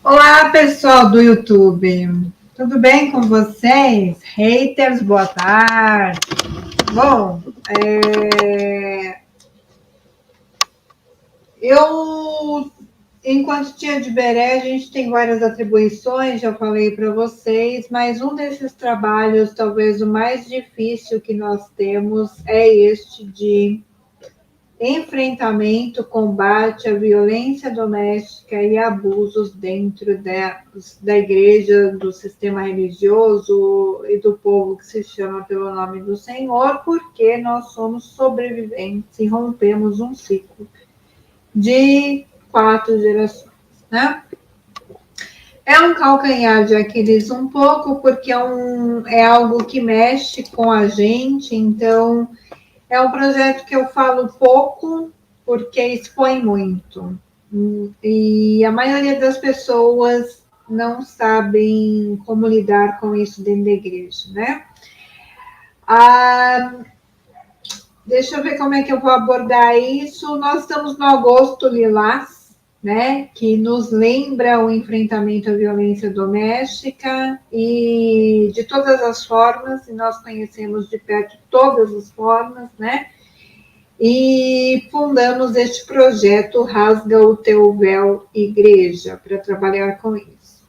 Olá, pessoal do YouTube. Tudo bem com vocês? Haters, boa tarde. Bom, enquanto tia de Beré, a gente tem várias atribuições, já falei para vocês, mas um desses trabalhos, talvez o mais difícil que nós temos, é este de enfrentamento, combate à violência doméstica e abusos dentro da igreja, do sistema religioso e do povo que se chama pelo nome do Senhor, porque nós somos sobreviventes e rompemos um ciclo de 4 gerações, né? É um calcanhar de Aquiles um pouco, porque é algo que mexe com a gente, então é um projeto que eu falo pouco, porque expõe muito. E a maioria das pessoas não sabem como lidar com isso dentro da igreja, né? Deixa eu ver como é que eu vou abordar isso. Nós estamos no Agosto Lilás, né? Que nos lembra o enfrentamento à violência doméstica e de todas as formas, e nós conhecemos de perto todas as formas, né? E fundamos este projeto Rasga o Teu Véu Igreja, para trabalhar com isso.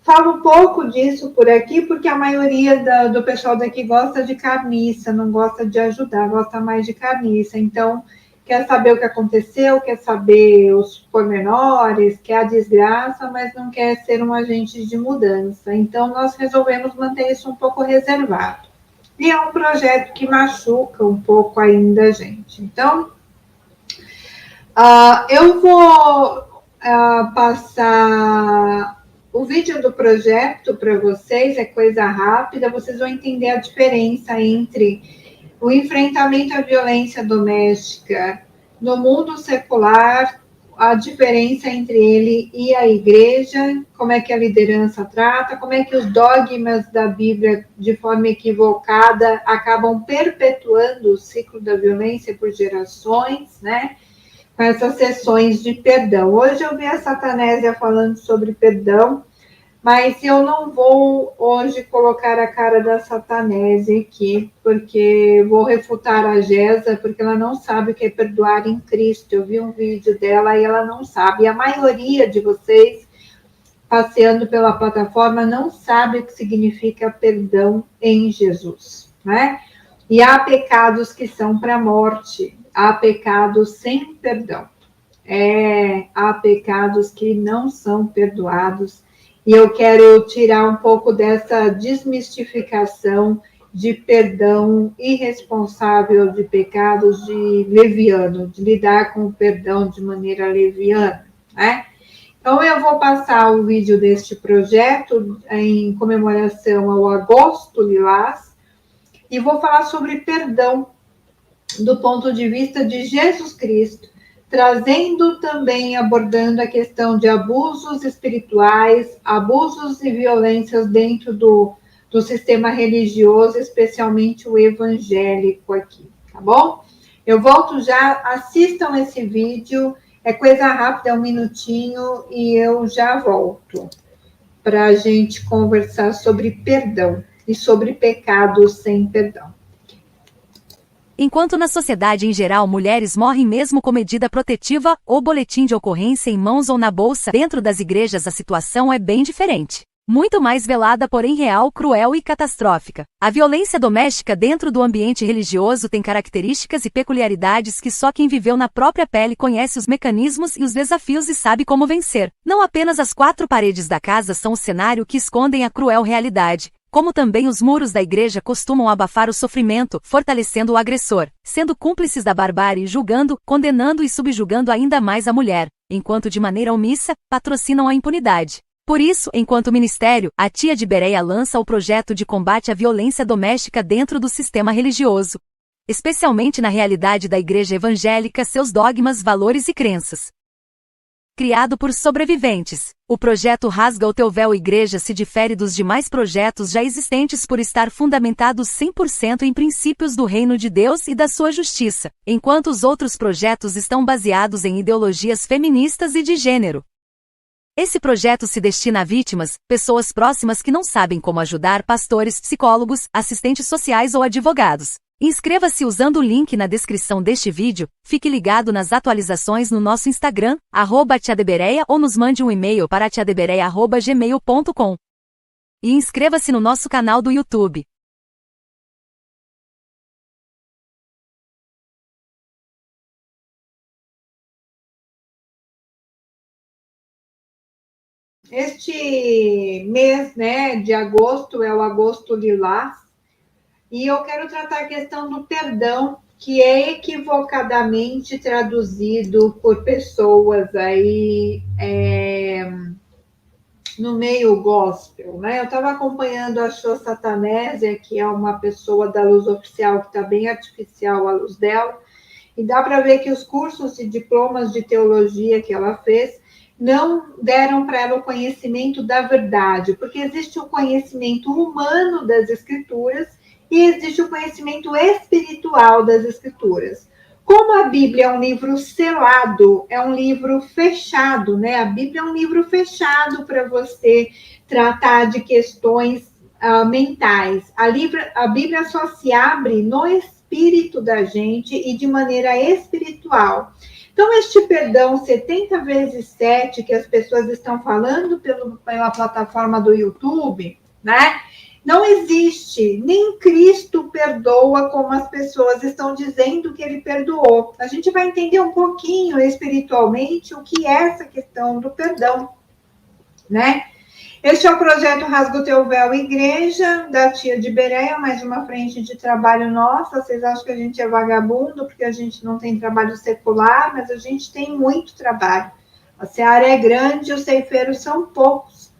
Falo um pouco disso por aqui, porque a maioria do pessoal daqui gosta de carniça, não gosta de ajudar, gosta mais de carniça. Então, quer saber o que aconteceu, quer saber os pormenores, quer a desgraça, mas não quer ser um agente de mudança. Então, nós resolvemos manter isso um pouco reservado. E é um projeto que machuca um pouco ainda a gente. Então, eu vou passar o vídeo do projeto para vocês, é coisa rápida, vocês vão entender a diferença entre o enfrentamento à violência doméstica no mundo secular, a diferença entre ele e a igreja, como é que a liderança trata, como é que os dogmas da Bíblia, de forma equivocada, acabam perpetuando o ciclo da violência por gerações, né? Com essas sessões de perdão. Hoje eu vi a Satanésia falando sobre perdão, mas eu não vou hoje colocar a cara da Satanésia aqui, porque vou refutar a Gesa, porque ela não sabe o que é perdoar em Cristo. Eu vi um vídeo dela e ela não sabe. E a maioria de vocês, passeando pela plataforma, não sabe o que significa perdão em Jesus, né? E há pecados que são para a morte, há pecados sem perdão. Há pecados que não são perdoados. E eu quero tirar um pouco dessa desmistificação de perdão irresponsável de pecados de leviano, de lidar com o perdão de maneira leviana, né? Então, eu vou passar o vídeo deste projeto em comemoração ao Agosto Lilás e vou falar sobre perdão do ponto de vista de Jesus Cristo, trazendo também, abordando a questão de abusos espirituais, abusos e violências dentro do sistema religioso, especialmente o evangélico aqui, tá bom? Eu volto já, assistam esse vídeo, é coisa rápida, 1 minutinho, e eu já volto para a gente conversar sobre perdão e sobre pecados sem perdão. Enquanto na sociedade em geral mulheres morrem mesmo com medida protetiva ou boletim de ocorrência em mãos ou na bolsa, dentro das igrejas a situação é bem diferente. Muito mais velada, porém real, cruel e catastrófica. A violência doméstica dentro do ambiente religioso tem características e peculiaridades que só quem viveu na própria pele conhece os mecanismos e os desafios e sabe como vencer. Não apenas as 4 paredes da casa são o cenário que escondem a cruel realidade, como também os muros da igreja costumam abafar o sofrimento, fortalecendo o agressor, sendo cúmplices da barbárie, julgando, condenando e subjugando ainda mais a mulher, enquanto de maneira omissa, patrocinam a impunidade. Por isso, enquanto ministério, a tia de Bereia lança o projeto de combate à violência doméstica dentro do sistema religioso, especialmente na realidade da igreja evangélica, seus dogmas, valores e crenças. Criado por sobreviventes, o projeto Rasga o Teu Véu Igreja se difere dos demais projetos já existentes por estar fundamentado 100% em princípios do reino de Deus e da sua justiça, enquanto os outros projetos estão baseados em ideologias feministas e de gênero. Esse projeto se destina a vítimas, pessoas próximas que não sabem como ajudar, pastores, psicólogos, assistentes sociais ou advogados. Inscreva-se usando o link na descrição deste vídeo, fique ligado nas atualizações no nosso Instagram, @tiadebereia, ou nos mande um e-mail para tiadebereia@gmail.com. E inscreva-se no nosso canal do YouTube. Este mês, né, de agosto é o agosto lilás, e eu quero tratar a questão do perdão, que é equivocadamente traduzido por pessoas aí no meio gospel, né? Eu estava acompanhando a Show Satanésia, que é uma pessoa da Luz Oficial que está bem artificial a luz dela, e dá para ver que os cursos e diplomas de teologia que ela fez não deram para ela o conhecimento da verdade, porque existe o conhecimento humano das escrituras e existe o conhecimento espiritual das escrituras. Como a Bíblia é um livro selado, é um livro fechado, né? A Bíblia é um livro fechado para você tratar de questões mentais. A Bíblia só se abre no espírito da gente e de maneira espiritual. Então, este perdão 70 vezes 7 que as pessoas estão falando pela plataforma do YouTube, né? Não existe, nem Cristo perdoa como as pessoas estão dizendo que ele perdoou. A gente vai entender um pouquinho espiritualmente o que é essa questão do perdão, né? Este é o projeto Rasga o Teu Véu Igreja, da tia de Bereia, mais uma frente de trabalho nossa. Vocês acham que a gente é vagabundo porque a gente não tem trabalho secular, mas a gente tem muito trabalho. A seara é grande, os ceifeiros são poucos.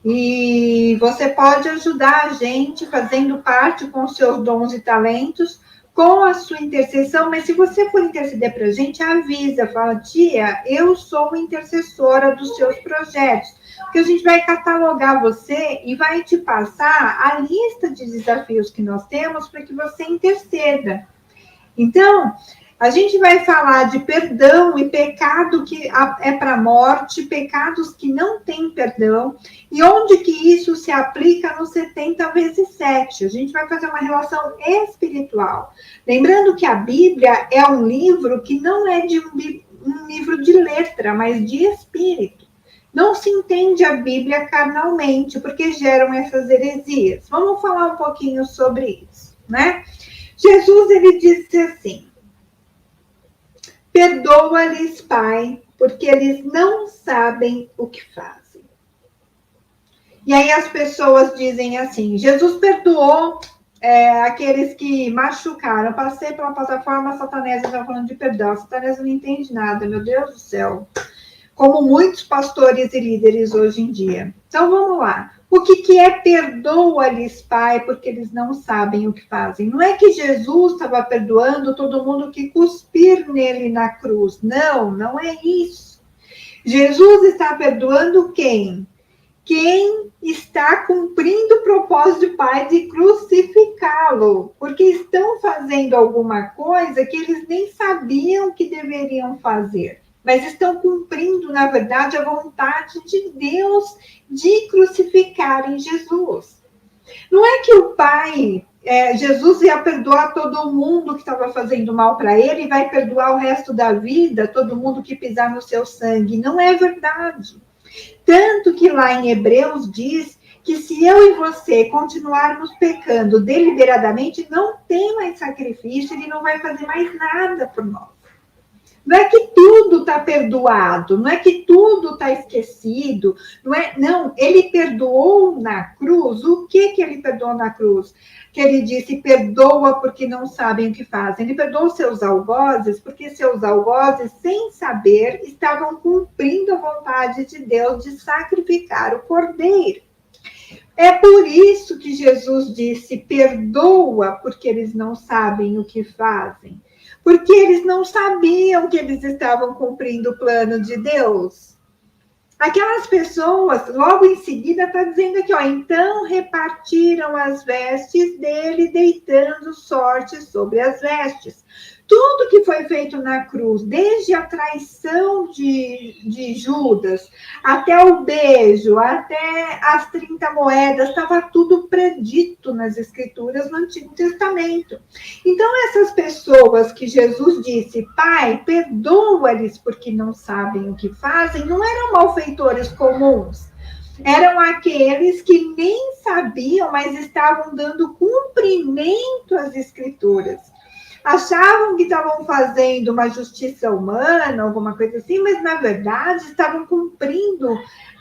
E você pode ajudar a gente fazendo parte com os seus dons e talentos, com a sua intercessão, mas se você for interceder para a gente, avisa, fala, tia, eu sou intercessora dos seus projetos, porque a gente vai catalogar você e vai te passar a lista de desafios que nós temos para que você interceda. Então, a gente vai falar de perdão e pecado que é para a morte, pecados que não têm perdão, e onde que isso se aplica no 70 vezes 7. A gente vai fazer uma relação espiritual. Lembrando que a Bíblia é um livro que não é de um livro de letra, mas de espírito. Não se entende a Bíblia carnalmente, porque geram essas heresias. Vamos falar um pouquinho sobre isso, né? Jesus, ele disse assim, perdoa-lhes, Pai, porque eles não sabem o que fazem. E aí as pessoas dizem assim, Jesus perdoou aqueles que machucaram. Eu passei pela plataforma Satanésia, estava falando de perdão. A Satanésia não entende nada, meu Deus do céu. Como muitos pastores e líderes hoje em dia. Então, vamos lá. O que é perdoa-lhes, Pai, porque eles não sabem o que fazem? Não é que Jesus estava perdoando todo mundo que cuspir nele na cruz. Não, não é isso. Jesus está perdoando quem? Quem está cumprindo o propósito do Pai de crucificá-lo, porque estão fazendo alguma coisa que eles nem sabiam que deveriam fazer, mas estão cumprindo, na verdade, a vontade de Deus de crucificarem Jesus. Não é que o Pai, Jesus ia perdoar todo mundo que estava fazendo mal para ele e vai perdoar o resto da vida, todo mundo que pisar no seu sangue. Não é verdade. Tanto que lá em Hebreus diz que se eu e você continuarmos pecando deliberadamente, não tem mais sacrifício, ele não vai fazer mais nada por nós. Não é que tudo está perdoado, não é que tudo está esquecido, não, ele perdoou na cruz. O que ele perdoou na cruz? Que ele disse, perdoa porque não sabem o que fazem. Ele perdoou seus algozes, porque seus algozes, sem saber, estavam cumprindo a vontade de Deus de sacrificar o cordeiro. É por isso que Jesus disse, perdoa porque eles não sabem o que fazem. Porque eles não sabiam que eles estavam cumprindo o plano de Deus. Aquelas pessoas, logo em seguida, está dizendo aqui, ó, então repartiram as vestes dele, deitando sorte sobre as vestes. tudo que foi feito na cruz, desde a traição de Judas, até o beijo, até as 30 moedas, estava tudo predito nas Escrituras no Antigo Testamento. Então, essas pessoas que Jesus disse, Pai, perdoa-lhes porque não sabem o que fazem, não eram malfeitores comuns. Eram aqueles que nem sabiam, mas estavam dando cumprimento às Escrituras. Achavam que estavam fazendo uma justiça humana, alguma coisa assim, mas na verdade estavam cumprindo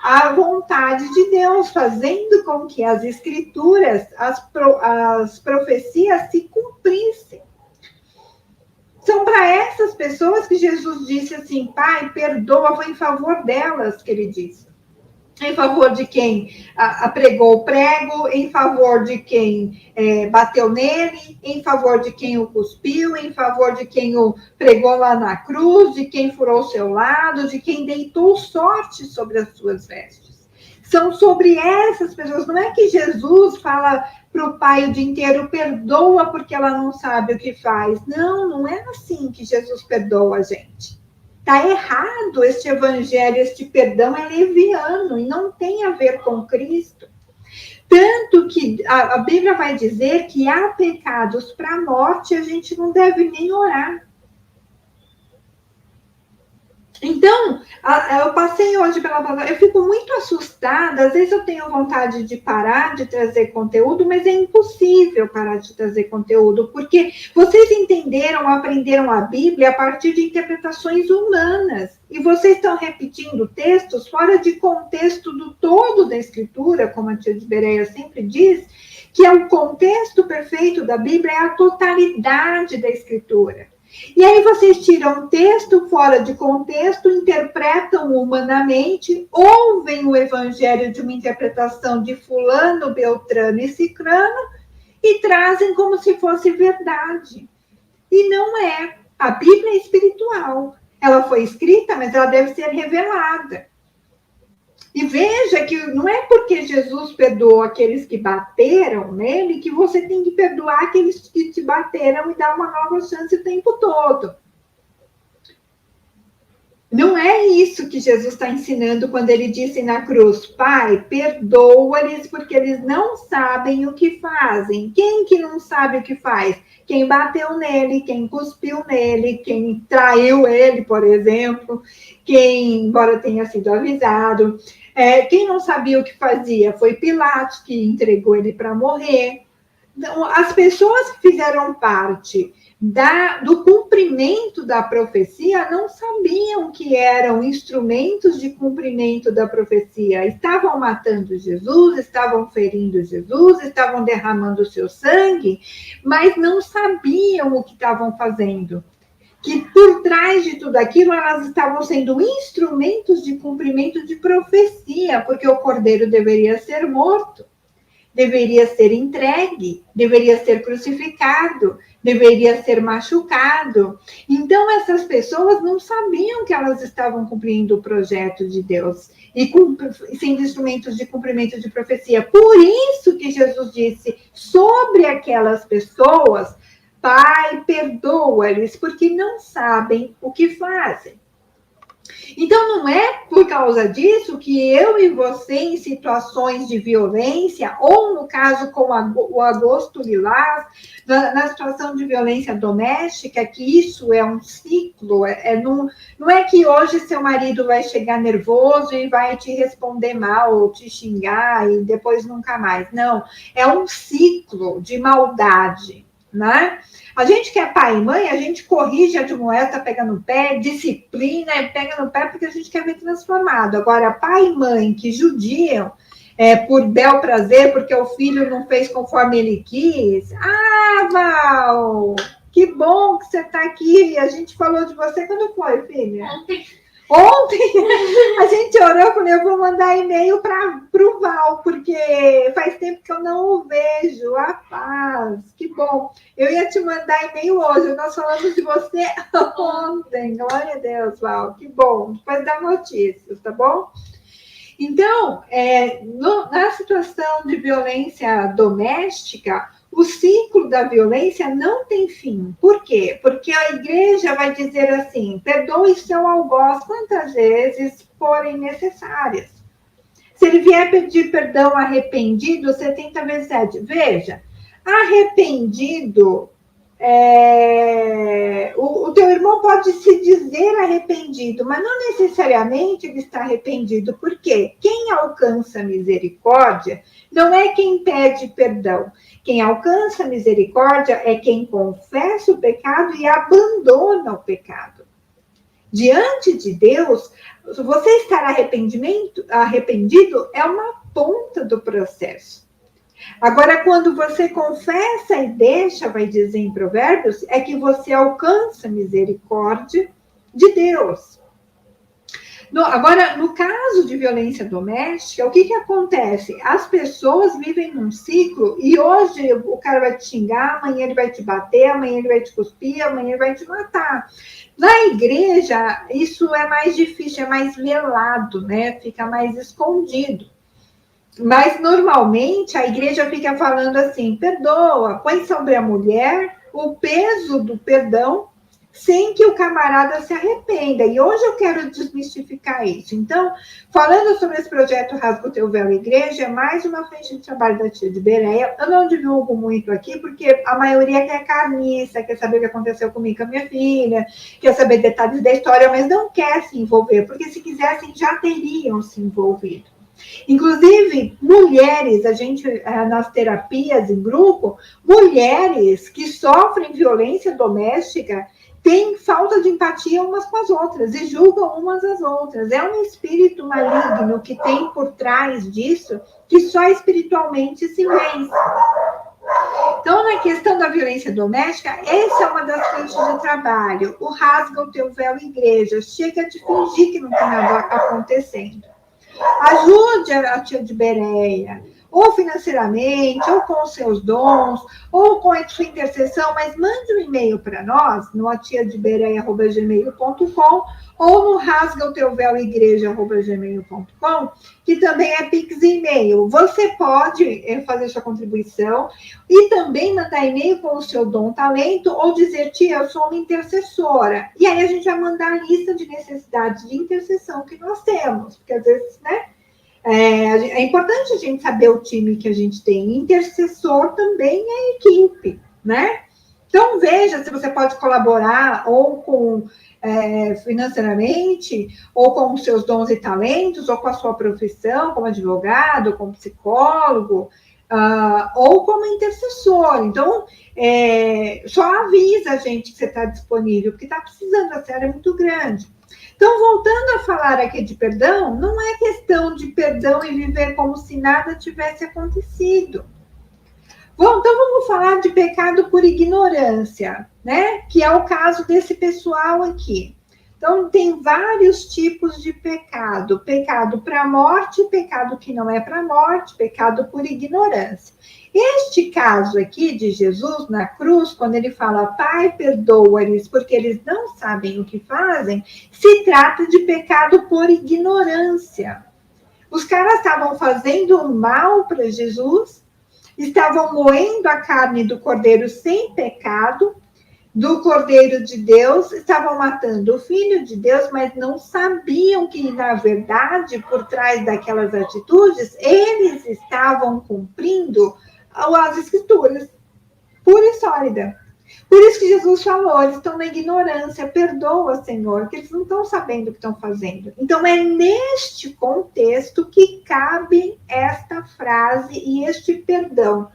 a vontade de Deus, fazendo com que as Escrituras, as profecias se cumprissem. São para essas pessoas que Jesus disse assim, Pai, perdoa, foi em favor delas que ele disse. Em favor de quem pregou o prego, em favor de quem bateu nele, em favor de quem o cuspiu, em favor de quem o pregou lá na cruz, de quem furou o seu lado, de quem deitou sorte sobre as suas vestes. São sobre essas pessoas. Não é que Jesus fala para o pai o dia inteiro, perdoa porque ela não sabe o que faz. Não, não é assim que Jesus perdoa a gente. Está errado este evangelho, este perdão é leviano e não tem a ver com Cristo. Tanto que a Bíblia vai dizer que há pecados para a morte e a gente não deve nem orar. Então, eu passei hoje pela palavra, eu fico muito assustada, às vezes eu tenho vontade de parar de trazer conteúdo, mas é impossível parar de trazer conteúdo, porque vocês entenderam, aprenderam a Bíblia a partir de interpretações humanas, e vocês estão repetindo textos fora de contexto do todo da Escritura, como a tia de Bereia sempre diz, que é o contexto perfeito da Bíblia, é a totalidade da Escritura. E aí vocês tiram um texto fora de contexto, interpretam humanamente, ouvem o evangelho de uma interpretação de fulano, beltrano e cicrano e trazem como se fosse verdade. E não é. A Bíblia é espiritual. Ela foi escrita, mas ela deve ser revelada. E veja que não é porque Jesus perdoou aqueles que bateram nele que você tem que perdoar aqueles que te bateram e dar uma nova chance o tempo todo. Não é isso que Jesus está ensinando quando ele disse na cruz, Pai, perdoa-lhes porque eles não sabem o que fazem. Quem que não sabe o que faz? Quem bateu nele, quem cuspiu nele, quem traiu ele, por exemplo, quem, embora tenha sido avisado, quem não sabia o que fazia foi Pilatos, que entregou ele para morrer. Então, as pessoas que fizeram parte do cumprimento da profecia não sabiam que eram instrumentos de cumprimento da profecia. Estavam matando Jesus, estavam ferindo Jesus, estavam derramando o seu sangue, mas não sabiam o que estavam fazendo. Que por trás de tudo aquilo, elas estavam sendo instrumentos de cumprimento de profecia, porque o cordeiro deveria ser morto, deveria ser entregue, deveria ser crucificado, deveria ser machucado. Então, essas pessoas não sabiam que elas estavam cumprindo o projeto de Deus e sendo instrumentos de cumprimento de profecia. Por isso que Jesus disse sobre aquelas pessoas, Pai, perdoa-lhes, porque não sabem o que fazem. Então, não é por causa disso que eu e você, em situações de violência, ou no caso com o agosto lilás, na situação de violência doméstica, que isso é um ciclo, não é que hoje seu marido vai chegar nervoso e vai te responder mal, ou te xingar, e depois nunca mais. Não, é um ciclo de maldade, né? A gente que é pai e mãe, a gente corrige a admoesta, pega no pé, disciplina e pega no pé porque a gente quer ver transformado. Agora, pai e mãe que judiam por bel prazer, porque o filho não fez conforme ele quis. Ah, Val, que bom que você está aqui. A gente falou de você quando foi, filha? Ontem a gente orou, quando eu vou mandar e-mail para o Val, porque faz tempo que eu não o vejo. A paz, que bom. Eu ia te mandar e-mail hoje, nós falamos de você ontem. Glória a Deus, Val, que bom. Depois dá notícias, tá bom? Então, na situação de violência doméstica, o ciclo da violência não tem fim. Por quê? Porque a igreja vai dizer assim, perdoe seu algoz quantas vezes forem necessárias. Se ele vier pedir perdão arrependido, 70 vezes 7. Veja, arrependido, o teu irmão pode se dizer arrependido, mas não necessariamente ele está arrependido. Por quê? Quem alcança misericórdia não é quem pede perdão. Quem alcança misericórdia é quem confessa o pecado e abandona o pecado. Diante de Deus, você estar arrependido é uma ponta do processo. Agora, quando você confessa e deixa, vai dizer em Provérbios, é que você alcança a misericórdia de Deus. Agora, no caso de violência doméstica, o que acontece? As pessoas vivem num ciclo e hoje o cara vai te xingar, amanhã ele vai te bater, amanhã ele vai te cuspir, amanhã ele vai te matar. Na igreja, isso é mais difícil, é mais velado, né? Fica mais escondido. Mas, normalmente, a igreja fica falando assim, perdoa, põe sobre a mulher o peso do perdão sem que o camarada se arrependa. E hoje eu quero desmistificar isso. Então, falando sobre esse projeto Rasga o Teu Véu Igreja, é mais uma frente de trabalho da tia de Bereia. Eu não divulgo muito aqui, porque a maioria quer carniça, quer saber o que aconteceu comigo com a minha filha, quer saber detalhes da história, mas não quer se envolver, porque se quisessem, já teriam se envolvido. Inclusive, mulheres, a gente, nas terapias em grupo, mulheres que sofrem violência doméstica têm falta de empatia umas com as outras e julgam umas às outras. É um espírito maligno que tem por trás disso, que só espiritualmente se vence. Então, na questão da violência doméstica, essa é uma das frentes de trabalho. O Rasga o Teu Véu Igreja. Chega de fingir que não tem nada acontecendo. Ajude a tia de Bereia, ou financeiramente, ou com seus dons, ou com a sua intercessão, mas mande um e-mail para nós, no atiadebereia@gmail.com, ou no rasgaoteuvéuigreja@gmail.com, que também é Pix e e-mail. Você pode fazer sua contribuição e também mandar e-mail com o seu dom, talento, ou dizer, tia, eu sou uma intercessora. E aí a gente vai mandar a lista de necessidades de intercessão que nós temos, porque às vezes, né? É importante a gente saber o time que a gente tem. Intercessor também é equipe, né? Então, veja se você pode colaborar ou com financeiramente, ou com os seus dons e talentos, ou com a sua profissão, como advogado, como psicólogo, ou como intercessor. Então, só avisa a gente que você está disponível, porque está precisando, a série é muito grande. Então, voltando a falar aqui de perdão, não é questão de perdão e viver como se nada tivesse acontecido. Bom, então vamos falar de pecado por ignorância, né? Que é o caso desse pessoal aqui. Então, tem vários tipos de pecado. Pecado para a morte, pecado que não é para a morte, pecado por ignorância. Este caso aqui de Jesus na cruz, quando ele fala, Pai, perdoa-lhes, porque eles não sabem o que fazem, se trata de pecado por ignorância. Os caras estavam fazendo um mal para Jesus, estavam moendo a carne do cordeiro sem pecado, do Cordeiro de Deus, estavam matando o Filho de Deus, mas não sabiam que, na verdade, por trás daquelas atitudes, eles estavam cumprindo as Escrituras, pura e sólida. Por isso que Jesus falou, eles estão na ignorância, perdoa, Senhor, que eles não estão sabendo o que estão fazendo. Então, é neste contexto que cabe esta frase e este perdão.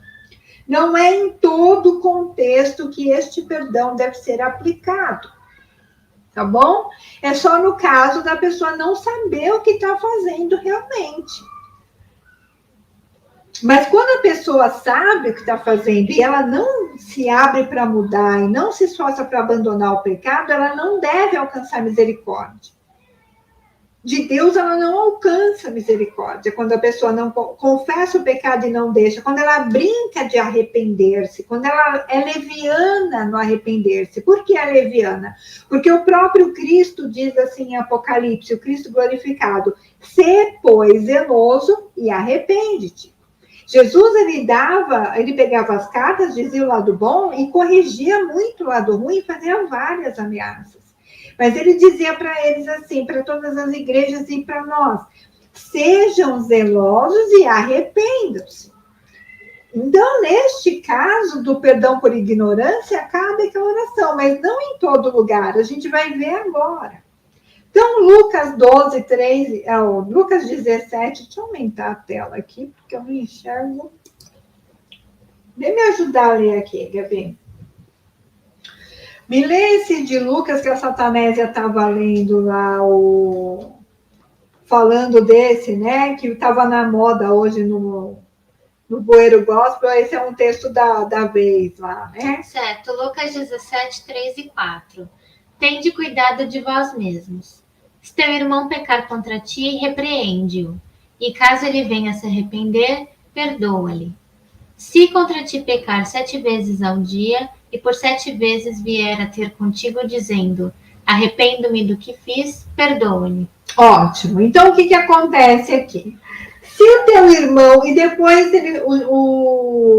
Não é em todo o contexto que este perdão deve ser aplicado, tá bom? É só no caso da pessoa não saber o que está fazendo realmente. Mas quando a pessoa sabe o que está fazendo e ela não se abre para mudar e não se esforça para abandonar o pecado, ela não deve alcançar misericórdia. De Deus, ela não alcança misericórdia. Quando a pessoa não confessa o pecado e não deixa, quando ela brinca de arrepender-se, quando ela é leviana no arrepender-se. Por que é leviana? Porque o próprio Cristo diz assim em Apocalipse, o Cristo glorificado, sê, pois, zeloso e arrepende-te. Jesus, ele pegava as cartas, dizia o lado bom e corrigia muito o lado ruim e fazia várias ameaças. Mas ele dizia para eles assim, para todas as igrejas e para nós, sejam zelosos e arrependam-se. Então, neste caso do perdão por ignorância, cabe aquela oração, mas não em todo lugar, a gente vai ver agora. Então, Lucas 12, 3, Lucas 17, deixa eu aumentar a tela aqui, porque eu não enxergo. Vem me ajudar a ler aqui, Gabi. Me lê esse de Lucas, que a Satanésia estava lendo lá, falando desse, né, que estava na moda hoje no Bueiro Gospel. Esse é um texto da vez lá, né? Certo, Lucas 17, 3 e 4. Tende cuidado de vós mesmos. Se teu irmão pecar contra ti, repreende-o, e caso ele venha a se arrepender, perdoa-lhe. Se contra ti pecar 7 vezes ao dia, e por 7 vezes vier a ter contigo dizendo, arrependo-me do que fiz, perdoa-lhe. Ótimo. Então, o que acontece aqui? Se o teu irmão, e depois ele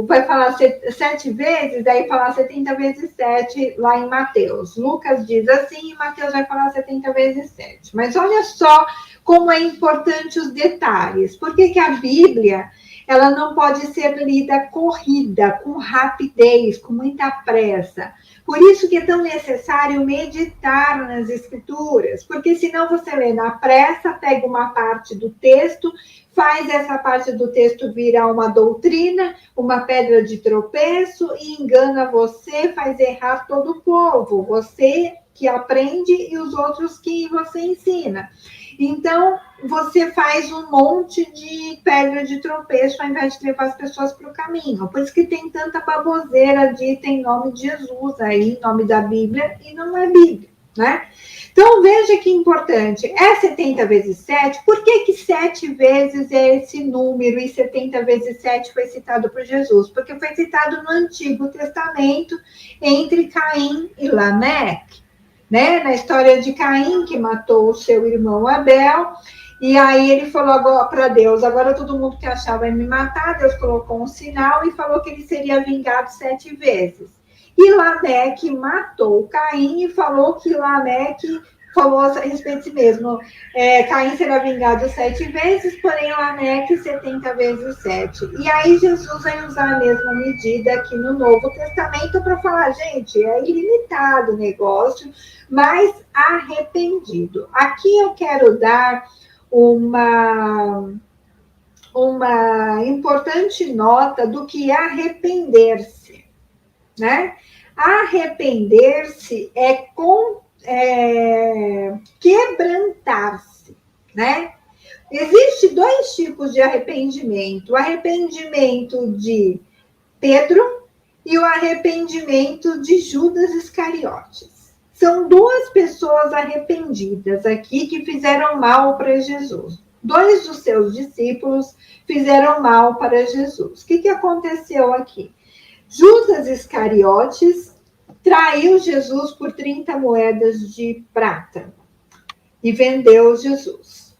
vai falar 7 vezes, daí falar 70 vezes 7 lá em Mateus. Lucas diz assim, e Mateus vai falar 70 vezes 7. Mas olha só como é importante os detalhes. Por que a Bíblia, ela não pode ser lida corrida, com rapidez, com muita pressa? Por isso que é tão necessário meditar nas escrituras, porque senão você lê na pressa, pega uma parte do texto, faz essa parte do texto virar uma doutrina, uma pedra de tropeço e engana você, faz errar todo o povo, você que aprende e os outros que você ensina. Então, você faz um monte de pedra de tropeço ao invés de levar as pessoas para o caminho. Por isso que tem tanta baboseira dita em nome de Jesus aí, em nome da Bíblia, e não é Bíblia, né? Então, veja que importante. É 70 vezes 7. Por que 7 vezes é esse número e 70 vezes 7 foi citado por Jesus? Porque foi citado no Antigo Testamento entre Caim e Lameque, né? Na história de Caim, que matou o seu irmão Abel. E aí ele falou para Deus, agora todo mundo que achava vai me matar. Deus colocou um sinal e falou que ele seria vingado 7 vezes. E Lameque matou Caim e falou que Lameque falou a respeito de si mesmo. Caim será vingado 7 vezes, porém Lameque 70 vezes 7. E aí Jesus vai usar a mesma medida aqui no Novo Testamento para falar, gente, é ilimitado o negócio, mas arrependido. Aqui eu quero dar uma importante nota do que é arrepender-se, né? Arrepender-se é quebrantar-se, né? Existem 2 tipos de arrependimento: o arrependimento de Pedro e o arrependimento de Judas Iscariotes. São 2 pessoas arrependidas aqui que fizeram mal para Jesus. 2 dos seus discípulos fizeram mal para Jesus. O que aconteceu aqui? Judas Iscariotes traiu Jesus por 30 moedas de prata e vendeu Jesus.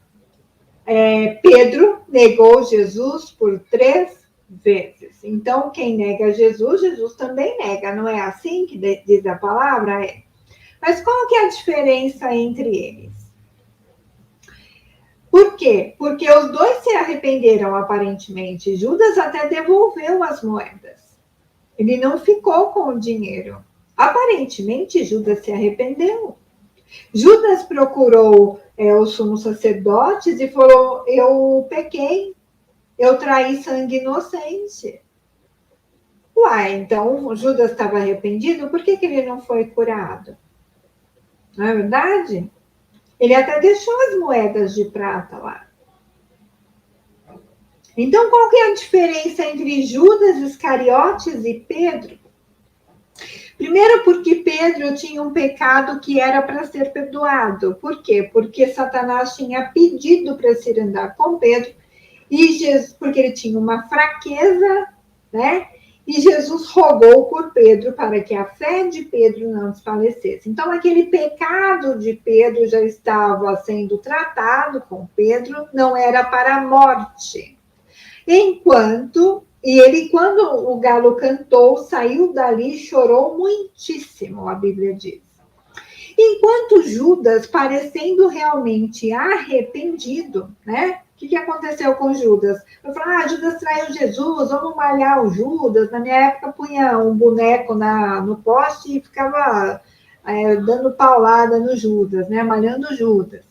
Pedro negou Jesus por 3 vezes. Então, quem nega Jesus, Jesus também nega. Não é assim que diz a palavra? Mas qual que é a diferença entre eles? Por quê? Porque os 2 se arrependeram aparentemente. Judas até devolveu as moedas. Ele não ficou com o dinheiro. Aparentemente, Judas se arrependeu. Judas procurou os sumos sacerdotes e falou, eu pequei, eu traí sangue inocente. Uai, então Judas estava arrependido, por que ele não foi curado? Não é verdade? Ele até deixou as moedas de prata lá. Então, qual que é a diferença entre Judas Iscariotes e Pedro? Primeiro, porque Pedro tinha um pecado que era para ser perdoado. Por quê? Porque Satanás tinha pedido para se andar com Pedro, e Jesus, porque ele tinha uma fraqueza, né? E Jesus rogou por Pedro para que a fé de Pedro não desfalecesse. Então, aquele pecado de Pedro já estava sendo tratado com Pedro, não era para a morte. E ele, quando o galo cantou, saiu dali e chorou muitíssimo, a Bíblia diz. Enquanto Judas, parecendo realmente arrependido, né? O que aconteceu com Judas? Eu falei, Judas traiu Jesus, vamos malhar o Judas. Na minha época, punha um boneco no poste e ficava dando paulada no Judas, né? Malhando Judas.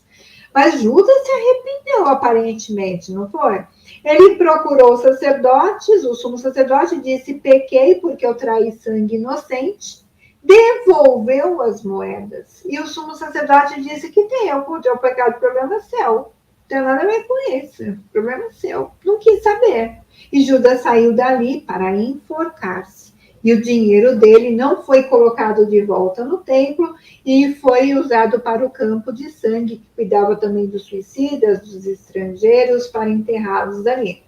Mas Judas se arrependeu, aparentemente, não foi? Ele procurou os sacerdotes, o sumo sacerdote disse, pequei porque eu traí sangue inocente, devolveu as moedas. E o sumo sacerdote disse que o teu pecado, o problema é seu. Não tem nada a ver com isso, o problema é seu. Não quis saber. E Judas saiu dali para enforcar-se. E o dinheiro dele não foi colocado de volta no templo e foi usado para o campo de sangue, que cuidava também dos suicidas, dos estrangeiros, para enterrá-los ali.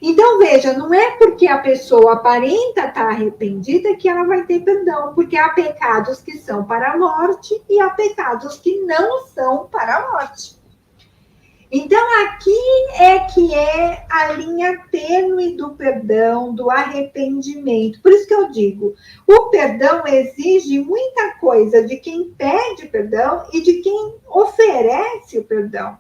Então, veja, não é porque a pessoa aparenta estar arrependida que ela vai ter perdão, porque há pecados que são para a morte e há pecados que não são para a morte. Então, aqui é que é a linha tênue do perdão, do arrependimento. Por isso que eu digo, o perdão exige muita coisa de quem pede perdão e de quem oferece o perdão.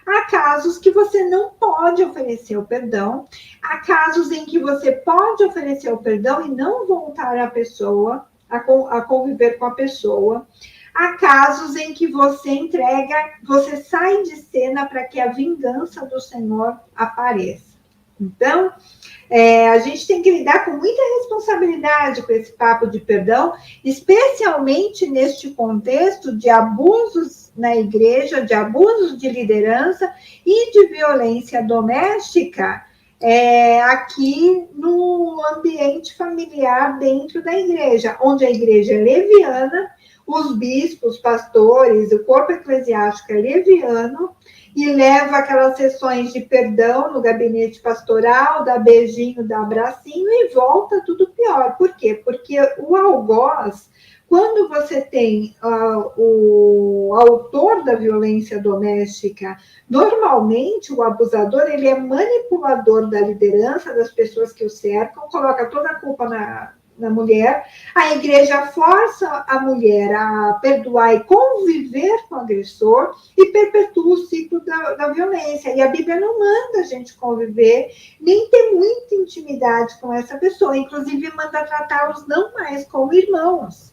Há casos que você não pode oferecer o perdão, há casos em que você pode oferecer o perdão e não voltar a pessoa, a conviver com a pessoa. Há casos em que você sai de cena para que a vingança do Senhor apareça. Então, a gente tem que lidar com muita responsabilidade com esse papo de perdão, especialmente neste contexto de abusos na igreja, de abusos de liderança e de violência doméstica, aqui no ambiente familiar dentro da igreja, onde a igreja é leviana, os bispos, pastores, o corpo eclesiástico é leviano e leva aquelas sessões de perdão no gabinete pastoral, dá beijinho, dá abracinho e volta tudo pior. Por quê? Porque o algoz, quando você tem o autor da violência doméstica, normalmente o abusador, ele é manipulador da liderança, das pessoas que o cercam, coloca toda a culpa na mulher, a igreja força a mulher a perdoar e conviver com o agressor e perpetua o ciclo da violência. E a Bíblia não manda a gente conviver, nem ter muita intimidade com essa pessoa, inclusive manda tratá-los não mais como irmãos.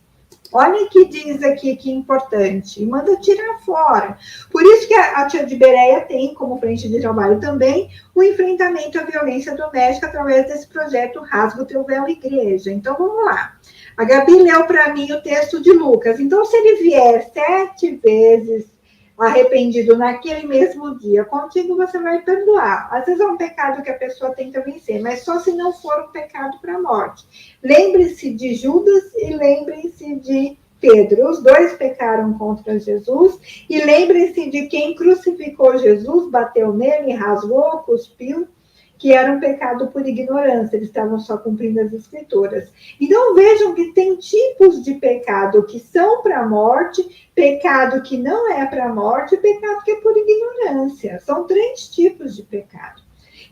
Olha o que diz aqui, que importante. E manda tirar fora. Por isso que a Tia de Bereia tem como frente de trabalho também o enfrentamento à violência doméstica através desse projeto Rasga o Teu Véu Igreja. Então, vamos lá. A Gabi leu para mim o texto de Lucas. Então, se ele vier 7 vezes arrependido naquele mesmo dia, contigo você vai perdoar. Às vezes é um pecado que a pessoa tenta vencer, mas só se não for um pecado para a morte. Lembre-se de Judas e lembre-se de Pedro. Os dois pecaram contra Jesus. E lembre-se de quem crucificou Jesus, bateu nele, rasgou, cuspiu, que era um pecado por ignorância, eles estavam só cumprindo as escrituras. Então, vejam que tem tipos de pecado que são para a morte, pecado que não é para a morte e pecado que é por ignorância. São 3 tipos de pecado.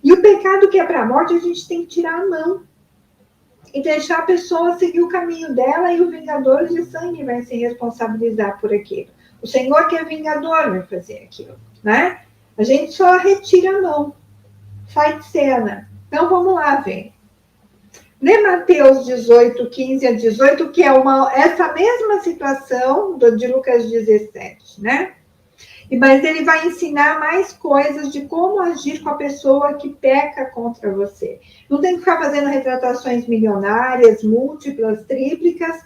E o pecado que é para a morte, a gente tem que tirar a mão e deixar a pessoa seguir o caminho dela e o vingador de sangue vai se responsabilizar por aquilo. O Senhor que é vingador vai fazer aquilo, né? A gente só retira a mão. Sai de cena. Então, vamos lá ver. Lê Mateus 18, 15 a 18, que é essa mesma situação de Lucas 17, né? Mas ele vai ensinar mais coisas de como agir com a pessoa que peca contra você. Não tem que ficar fazendo retratações milionárias, múltiplas, tríplicas.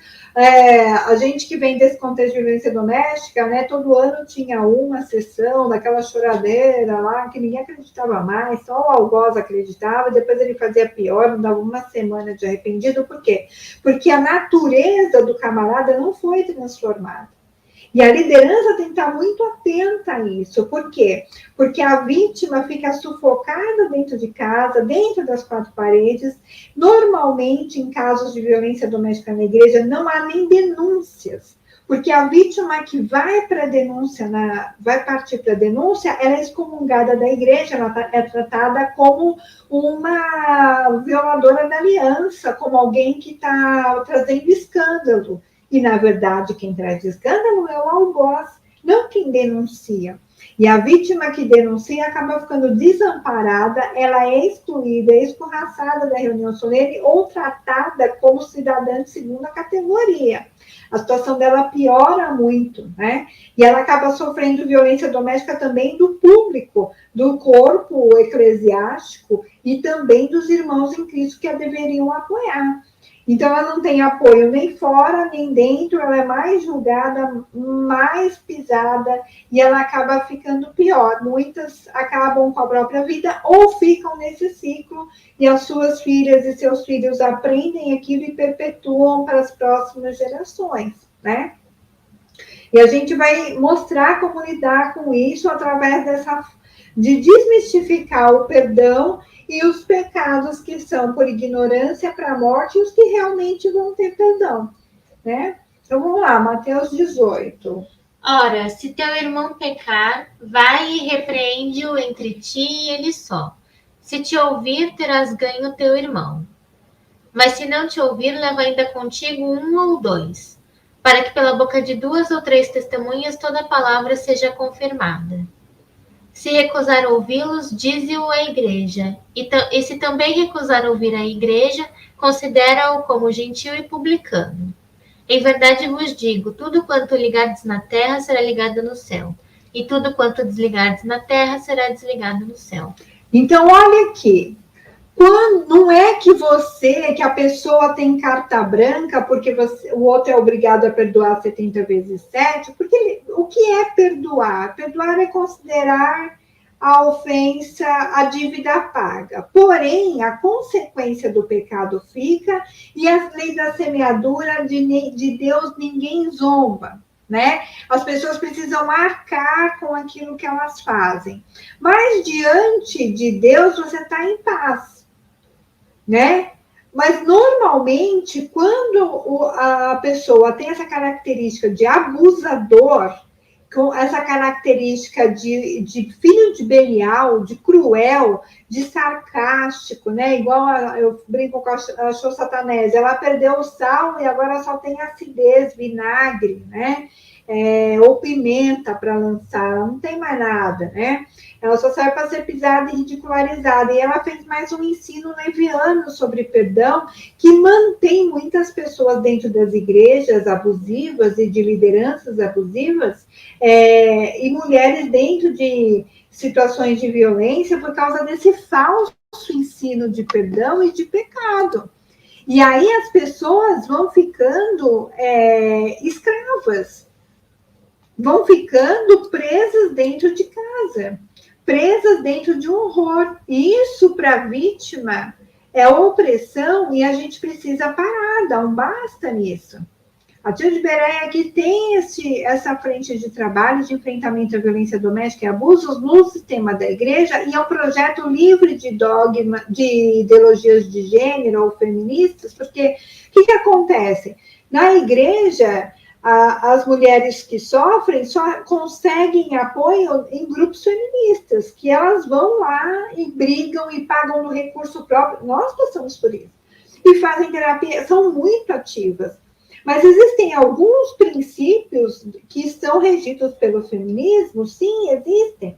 A gente que vem desse contexto de violência doméstica, né? Todo ano tinha uma sessão daquela choradeira lá, que ninguém acreditava mais, só o algoz acreditava, depois ele fazia pior, não dava uma semana de arrependido. Por quê? Porque a natureza do camarada não foi transformada. E a liderança tem que estar muito atenta a isso. Por quê? Porque a vítima fica sufocada dentro de casa, dentro das 4 paredes. Normalmente, em casos de violência doméstica na igreja, não há nem denúncias. Porque a vítima que vai para a denúncia, vai partir para a denúncia, ela é excomungada da igreja, ela é tratada como uma violadora da aliança, como alguém que está trazendo escândalo. E, na verdade, quem traz escândalo é o algoz, não quem denuncia. E a vítima que denuncia acaba ficando desamparada, ela é excluída, é escorraçada da reunião solene ou tratada como cidadã de segunda categoria. A situação dela piora muito, né? E ela acaba sofrendo violência doméstica também do público, do corpo eclesiástico e também dos irmãos em Cristo que a deveriam apoiar. Então, ela não tem apoio nem fora, nem dentro, ela é mais julgada, mais pisada, e ela acaba ficando pior. Muitas acabam com a própria vida ou ficam nesse ciclo, e as suas filhas e seus filhos aprendem aquilo e perpetuam para as próximas gerações, né? E a gente vai mostrar como lidar com isso através de desmistificar o perdão e os pecados que são por ignorância para a morte e os que realmente vão ter perdão, né? Então, vamos lá, Mateus 18. Ora, se teu irmão pecar, vai e repreende-o entre ti e ele só. Se te ouvir, terás ganho teu irmão. Mas se não te ouvir, leva ainda contigo 1 ou 2, para que pela boca de 2 ou 3 testemunhas toda palavra seja confirmada. Se recusar ouvi-los, dize-o à igreja. E se também recusar ouvir a igreja, considera-o como gentil e publicano. Em verdade vos digo, tudo quanto ligardes na terra será ligado no céu, e tudo quanto desligardes na terra será desligado no céu. Então, olha aqui. Não é que a pessoa tem carta branca porque o outro é obrigado a perdoar 70 vezes 7, porque o que é perdoar? Perdoar é considerar a ofensa, a dívida paga. Porém, a consequência do pecado fica, e as leis da semeadura de Deus ninguém zomba, né? As pessoas precisam arcar com aquilo que elas fazem. Mas diante de Deus você está em paz, né? Mas normalmente, quando a pessoa tem essa característica de abusador, com essa característica de filho de Belial, de cruel, de sarcástico, né? Igual eu brinco com a Xô Satanese, ela perdeu o sal e agora só tem acidez, vinagre, né? Ou pimenta para lançar, ela não tem mais nada, né? Ela só serve para ser pisada e ridicularizada. E ela fez mais um ensino leviano sobre perdão, que mantém muitas pessoas dentro das igrejas abusivas e de lideranças abusivas, e mulheres dentro de situações de violência por causa desse falso ensino de perdão e de pecado. E aí as pessoas vão ficando escravas, vão ficando presas dentro de casa, presas dentro de um horror. E isso, para a vítima, é opressão e a gente precisa parar, dar um basta nisso. A Tia de Bereia aqui tem essa frente de trabalho de enfrentamento à violência doméstica e abusos no sistema da igreja, e é um projeto livre de dogma, de ideologias de gênero ou feministas, porque o que acontece? Na igreja, as mulheres que sofrem só conseguem apoio em grupos feministas, que elas vão lá e brigam e pagam no recurso próprio. Nós passamos por isso. E fazem terapia, são muito ativas. Mas existem alguns princípios que estão regidos pelo feminismo? Sim, existem.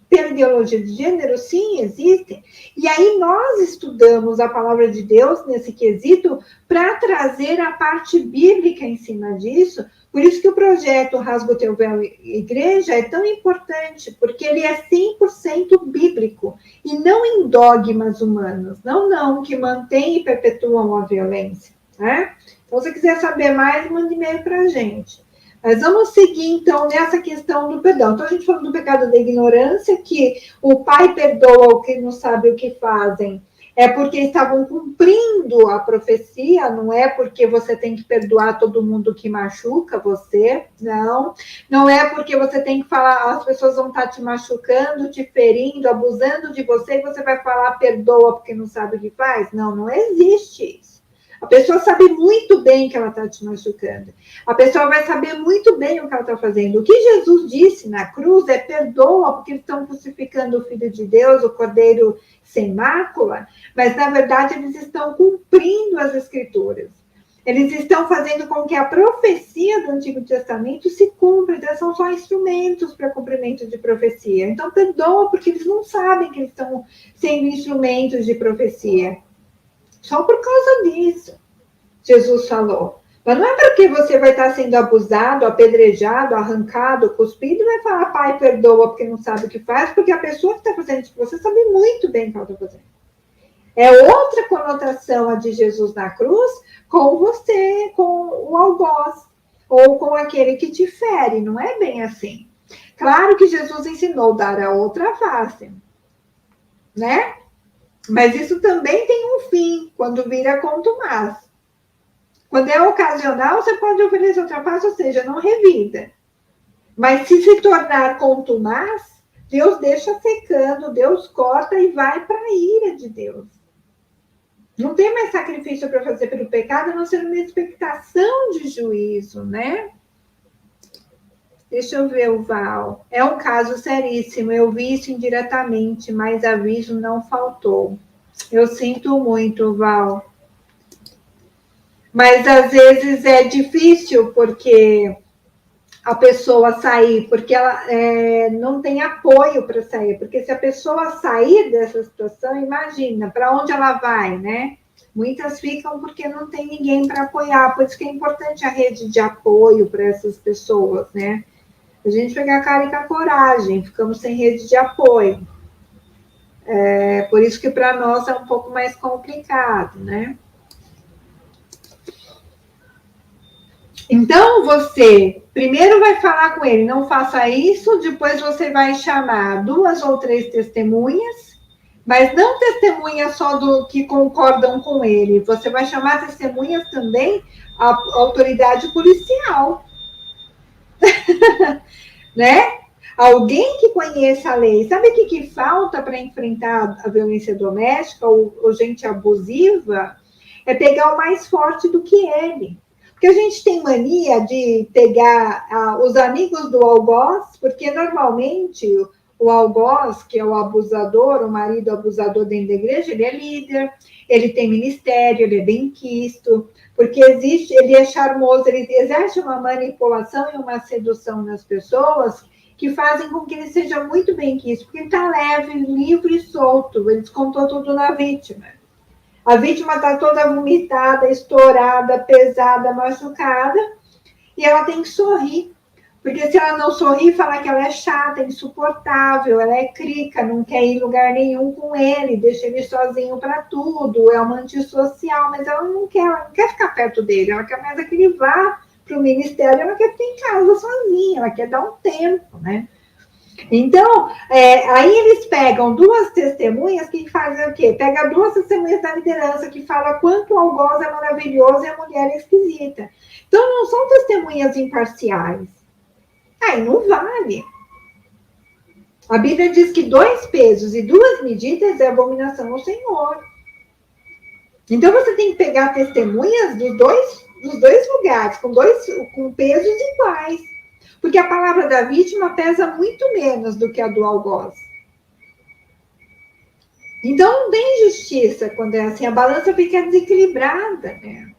Pela ideologia de gênero? Sim, existem. E aí nós estudamos a palavra de Deus nesse quesito para trazer a parte bíblica em cima disso. Por isso que o projeto Rasga o Teu Véu Igreja é tão importante, porque ele é 100% bíblico e não em dogmas humanos. Não, que mantêm e perpetuam a violência, né? Então, se você quiser saber mais, mande e-mail para a gente. Mas vamos seguir, então, nessa questão do perdão. Então, a gente falou do pecado da ignorância, que o pai perdoa o que não sabe o que fazem. É porque estavam cumprindo a profecia, não é porque você tem que perdoar todo mundo que machuca você, não. Não é porque você tem que falar, as pessoas vão estar te machucando, te ferindo, abusando de você, e você vai falar perdoa porque não sabe o que faz. Não existe isso. A pessoa sabe muito bem que ela está te machucando. A pessoa vai saber muito bem o que ela está fazendo. O que Jesus disse na cruz é perdoa, porque eles estão crucificando o Filho de Deus, o Cordeiro sem mácula, mas, na verdade, eles estão cumprindo as Escrituras. Eles estão fazendo com que a profecia do Antigo Testamento se cumpra. Então, são só instrumentos para cumprimento de profecia. Então, perdoa, porque eles não sabem que eles estão sendo instrumentos de profecia. Só por causa disso, Jesus falou. Mas não é porque você vai estar sendo abusado, apedrejado, arrancado, cuspido, e vai falar, pai, perdoa, porque não sabe o que faz, porque a pessoa que está fazendo isso com você sabe muito bem o que ela está fazendo. É outra conotação a de Jesus na cruz com você, com o algoz, ou com aquele que te fere, não é bem assim. Claro que Jesus ensinou a dar a outra face, né? Mas isso também tem um fim, quando vira contumaz. Quando é ocasional, você pode oferecer outra face, ou seja, não revida. Mas se tornar contumaz, Deus deixa secando, Deus corta e vai para a ira de Deus. Não tem mais sacrifício para fazer pelo pecado, a não ser uma expectação de juízo, né? Deixa eu ver o Val. É um caso seríssimo, eu vi isso indiretamente, mas aviso não faltou. Eu sinto muito, Val. Mas às vezes é difícil porque a pessoa sair, porque ela não tem apoio para sair. Porque se a pessoa sair dessa situação, imagina, para onde ela vai, né? Muitas ficam porque não tem ninguém para apoiar. Por isso que é importante a rede de apoio para essas pessoas, né? A gente pegar a cara e com a coragem, ficamos sem rede de apoio. Por isso que para nós é um pouco mais complicado, né? Então, você primeiro vai falar com ele, não faça isso, depois você vai chamar 2 ou 3 testemunhas, mas não testemunhas só do que concordam com ele, você vai chamar testemunhas também a autoridade policial, né? Alguém que conheça a lei. Sabe o que falta para enfrentar a violência doméstica ou gente abusiva? É pegar o mais forte do que ele. Porque a gente tem mania de pegar os amigos do algoz, porque normalmente o algoz, que é o abusador, o marido abusador dentro da igreja, ele é líder, ele tem ministério, ele é benquisto, porque ele é charmoso, ele exerce uma manipulação e uma sedução nas pessoas que fazem com que ele seja muito benquisto, porque ele está leve, livre e solto, ele descontou tudo na vítima. A vítima está toda vomitada, estourada, pesada, machucada, e ela tem que sorrir. Porque se ela não sorrir, fala que ela é chata, insuportável, ela é crica, não quer ir em lugar nenhum com ele, deixa ele sozinho para tudo, é uma antissocial, mas ela não quer ficar perto dele, ela quer mais que ele vá para o ministério, ela quer ficar em casa sozinha, ela quer dar um tempo, né? Então, aí eles pegam 2 testemunhas que fazem o quê? Pega 2 testemunhas da liderança que falam quanto o algoz é maravilhoso e a mulher é esquisita. Então, não são testemunhas imparciais. Aí não vale. A Bíblia diz que 2 pesos e 2 medidas é abominação ao Senhor. Então, você tem que pegar testemunhas dos dois lugares, com pesos iguais. Porque a palavra da vítima pesa muito menos do que a do algoz. Então, não tem justiça quando é assim. A balança fica desequilibrada, né?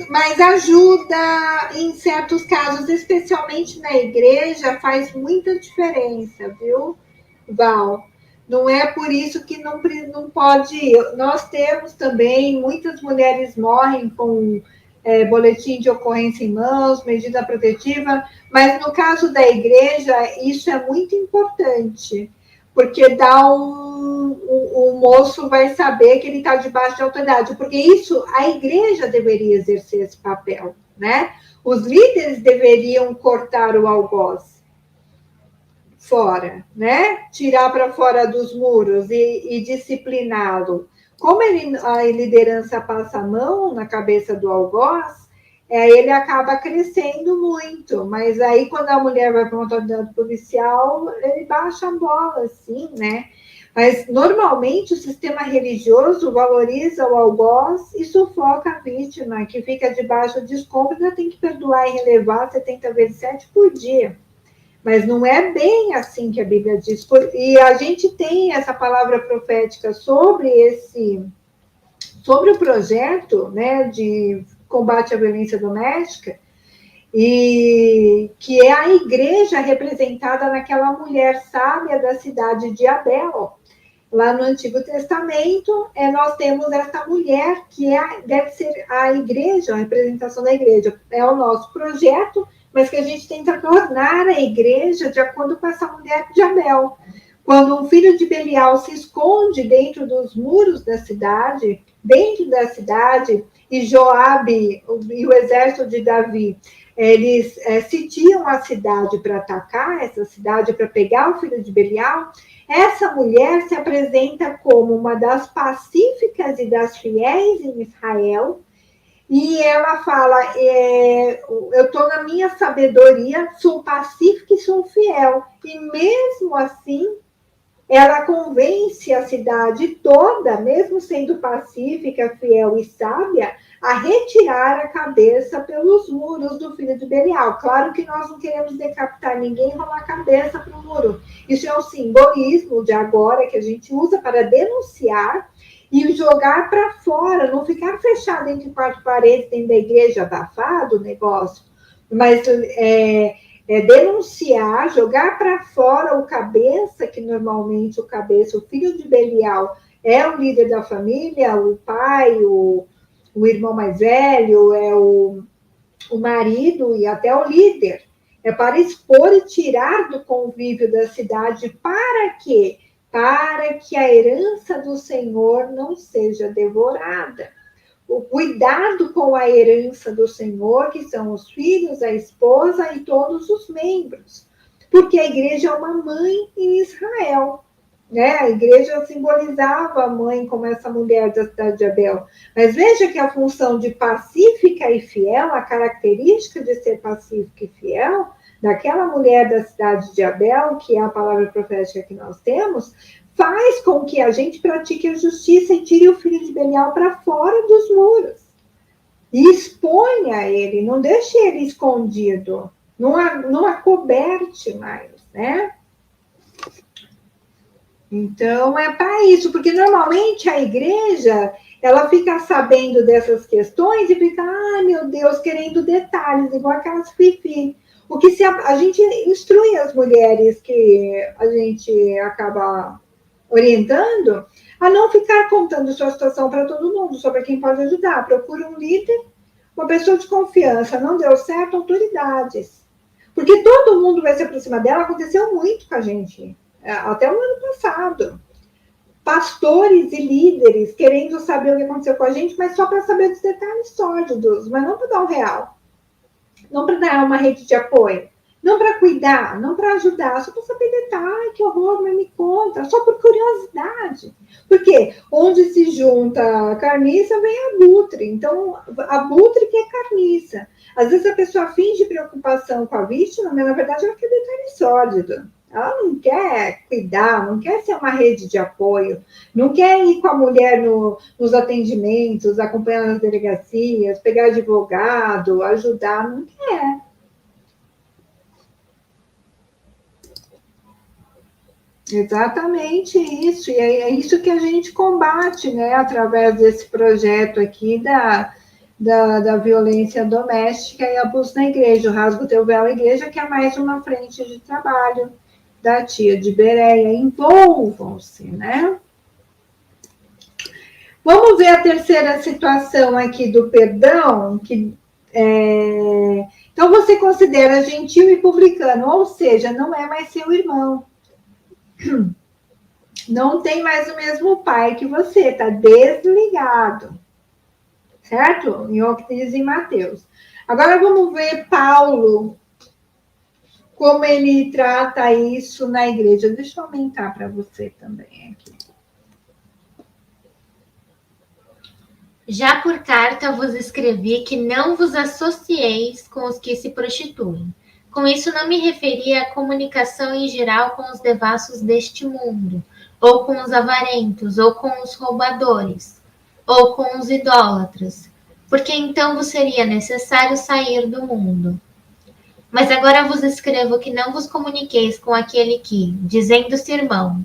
Mas ajuda em certos casos, especialmente na igreja, faz muita diferença, viu, Val? Não é por isso que não pode ir. Nós temos também, muitas mulheres morrem com boletim de ocorrência em mãos, medida protetiva, mas no caso da igreja, isso é muito importante, porque o moço vai saber que ele está debaixo de autoridade, porque isso, a igreja deveria exercer esse papel, né? Os líderes deveriam cortar o algoz fora, né? Tirar para fora dos muros e discipliná-lo. Como a liderança passa a mão na cabeça do algoz, ele acaba crescendo muito, mas aí quando a mulher vai para uma autoridade policial, ele baixa a bola, assim, né? Mas normalmente o sistema religioso valoriza o algoz e sufoca a vítima, que fica debaixo de escombros, ainda tem que perdoar e relevar 70 vezes 7 por dia. Mas não é bem assim que a Bíblia diz. E a gente tem essa palavra profética sobre o projeto, né, de combate à violência doméstica, e que é a igreja representada naquela mulher sábia da cidade de Abel. Lá no Antigo Testamento, nós temos essa mulher que deve ser a igreja, a representação da igreja. É o nosso projeto, mas que a gente tenta tornar a igreja de acordo com essa mulher de Abel. Quando um filho de Belial se esconde dentro dos muros da cidade, e Joabe e o exército de Davi, eles sitiam a cidade para atacar essa cidade, para pegar o filho de Belial, essa mulher se apresenta como uma das pacíficas e das fiéis em Israel, e ela fala, eu estou na minha sabedoria, sou pacífica e sou fiel, e mesmo assim, ela convence a cidade toda, mesmo sendo pacífica, fiel e sábia, a retirar a cabeça pelos muros do filho de Belial. Claro que nós não queremos decapitar ninguém e rolar a cabeça para o muro. Isso é o simbolismo de agora que a gente usa para denunciar e jogar para fora, não ficar fechado entre quatro paredes dentro da igreja, abafado o negócio, mas denunciar, jogar para fora o cabeça, que normalmente o filho de Belial é o líder da família, o pai, o irmão mais velho, é o marido e até o líder. É para expor e tirar do convívio da cidade. Para quê? Para que a herança do Senhor não seja devorada. O cuidado com a herança do Senhor, que são os filhos, a esposa e todos os membros. Porque a igreja é uma mãe em Israel. Né? A igreja simbolizava a mãe como essa mulher da cidade de Abel. Mas veja que a função de pacífica e fiel, a característica de ser pacífica e fiel, daquela mulher da cidade de Abel, que é a palavra profética que nós temos, faz com que a gente pratique a justiça e tire o filho de Belial para fora dos muros. E exponha ele, não deixe ele escondido, não acoberte mais, né? Então, é para isso, porque normalmente a igreja, ela fica sabendo dessas questões e fica, meu Deus, querendo detalhes, igual aquelas fifi. O que se a gente instrui as mulheres que a gente acaba orientando a não ficar contando sua situação para todo mundo, sobre quem pode ajudar. Procura um líder, uma pessoa de confiança, não deu certo, autoridades. Porque todo mundo vai se aproximar dela, aconteceu muito com a gente. Até o ano passado, pastores e líderes querendo saber o que aconteceu com a gente, mas só para saber dos detalhes sórdidos, mas não para dar o real, não para dar uma rede de apoio, não para cuidar, não para ajudar, só para saber detalhes, que horror, mas me conta, só por curiosidade. Porque onde se junta a carniça, vem abutre. Então, abutre que é carniça. Às vezes a pessoa finge preocupação com a vítima, mas na verdade ela quer detalhe sórdido. Ela não quer cuidar, não quer ser uma rede de apoio, não quer ir com a mulher nos atendimentos, acompanhar nas delegacias, pegar advogado, ajudar, não quer. Exatamente isso, e é isso que a gente combate, né, através desse projeto aqui da violência doméstica e abuso na igreja, o Rasga o Teu Véu Igreja, que é mais uma frente de trabalho da tia de Bereia. Envolvam-se, né? Vamos ver a terceira situação aqui do perdão, que então você considera gentil e publicano, ou seja, não é mais seu irmão. Não tem mais o mesmo pai que você, está desligado. Certo? Em o que diz em Mateus. Agora vamos ver Paulo, como ele trata isso na igreja. Deixa eu aumentar para você também aqui. Já por carta vos escrevi que não vos associeis com os que se prostituem. Com isso não me referi à comunicação em geral com os devassos deste mundo, ou com os avarentos, ou com os roubadores, ou com os idólatras, porque então vos seria necessário sair do mundo. Mas agora vos escrevo que não vos comuniqueis com aquele que, dizendo-se irmão,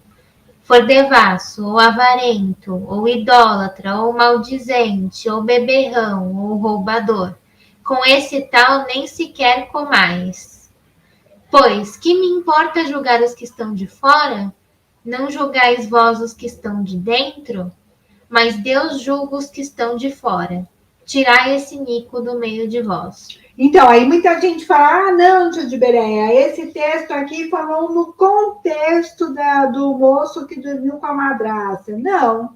for devasso, ou avarento, ou idólatra, ou maldizente, ou beberrão, ou roubador. Com esse tal nem sequer comais. Pois, que me importa julgar os que estão de fora? Não julgais vós os que estão de dentro? Mas Deus julga os que estão de fora. Tirai esse inico do meio de vós. Então, aí muita gente fala, não, tio de Bereia, esse texto aqui falou no contexto do moço que dormiu com a madrasta. Não.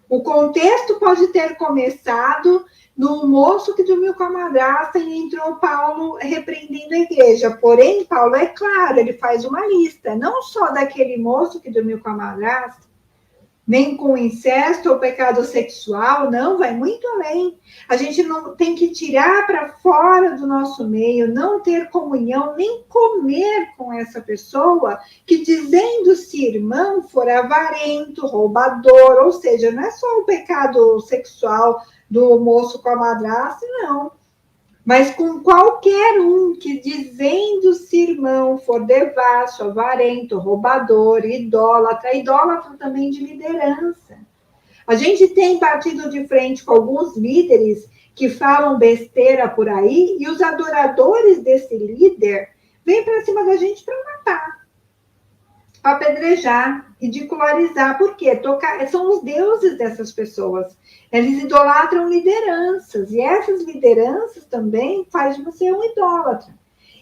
O contexto pode ter começado no moço que dormiu com a madrasta e entrou Paulo repreendendo a igreja. Porém, Paulo é claro, ele faz uma lista, não só daquele moço que dormiu com a madrasta, nem com incesto ou pecado sexual, não, vai muito além. A gente não tem que tirar para fora do nosso meio, não ter comunhão, nem comer com essa pessoa que, dizendo-se irmão, for avarento, roubador, ou seja, não é só o pecado sexual do moço com a madrasta, não. Mas com qualquer um que, dizendo-se irmão, for devasso, avarento, roubador, idólatra também de liderança. A gente tem batido de frente com alguns líderes que falam besteira por aí e os adoradores desse líder vêm para cima da gente para matar, para apedrejar, ridicularizar. Por quê? São os deuses dessas pessoas. Eles idolatram lideranças, e essas lideranças também fazem você um idólatra.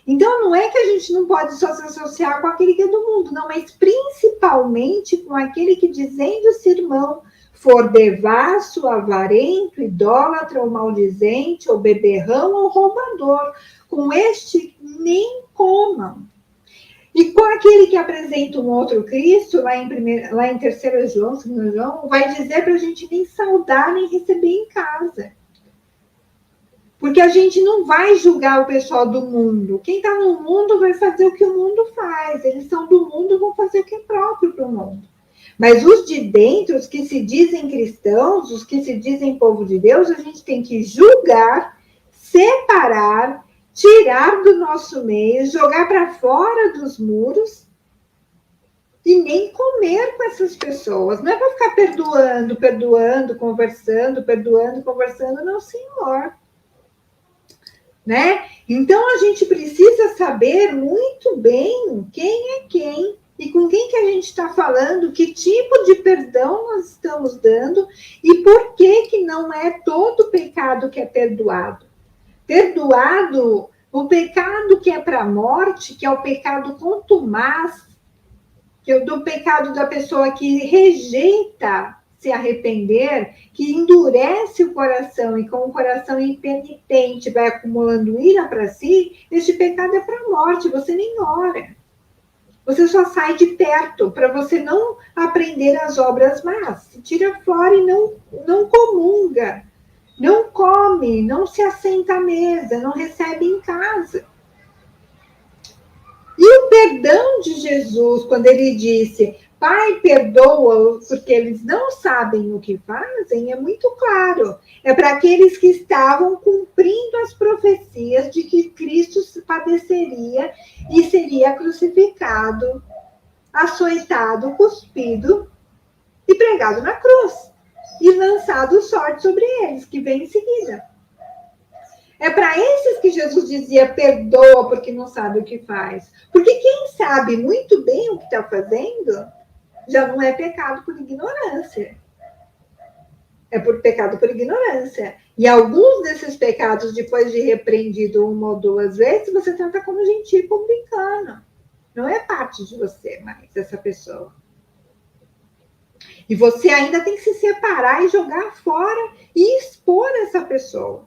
Então, não é que a gente não pode só se associar com aquele que é do mundo, não, mas principalmente com aquele que, dizendo-se irmão, for devasso, avarento, idólatra, ou maldizente, ou beberrão, ou roubador. Com este, nem comam. E com aquele que apresenta um outro Cristo, lá em 3 João, 2 João, vai dizer para a gente nem saudar, nem receber em casa. Porque a gente não vai julgar o pessoal do mundo. Quem está no mundo vai fazer o que o mundo faz. Eles são do mundo, vão fazer o que é próprio para o mundo. Mas os de dentro, os que se dizem cristãos, os que se dizem povo de Deus, a gente tem que julgar, separar, tirar do nosso meio, jogar para fora dos muros e nem comer com essas pessoas. Não é para ficar perdoando, conversando, não, senhor. Né? Então, a gente precisa saber muito bem quem é quem e com quem que a gente está falando, que tipo de perdão nós estamos dando e por que não é todo pecado que é perdoado. Perdoado, o pecado que é para a morte, que é o pecado contumaz, que é do pecado da pessoa que rejeita se arrepender, que endurece o coração e com o coração impenitente vai acumulando ira para si, este pecado é para a morte, você nem ora. Você só sai de perto para você não aprender as obras más. Se tira fora e não comunga. Não come, não se assenta à mesa, não recebe em casa. E o perdão de Jesus, quando ele disse, Pai, perdoa-os, porque eles não sabem o que fazem, é muito claro. É para aqueles que estavam cumprindo as profecias de que Cristo padeceria e seria crucificado, açoitado, cuspido e pregado na cruz. E lançado sorte sobre eles, que vem em seguida. É para esses que Jesus dizia, perdoa porque não sabe o que faz. Porque quem sabe muito bem o que está fazendo, já não é pecado por ignorância. É por pecado por ignorância. E alguns desses pecados, depois de repreendido 1 ou 2 vezes, você trata como gentil publicano. Não é parte de você mais, essa pessoa. E você ainda tem que se separar e jogar fora e expor essa pessoa.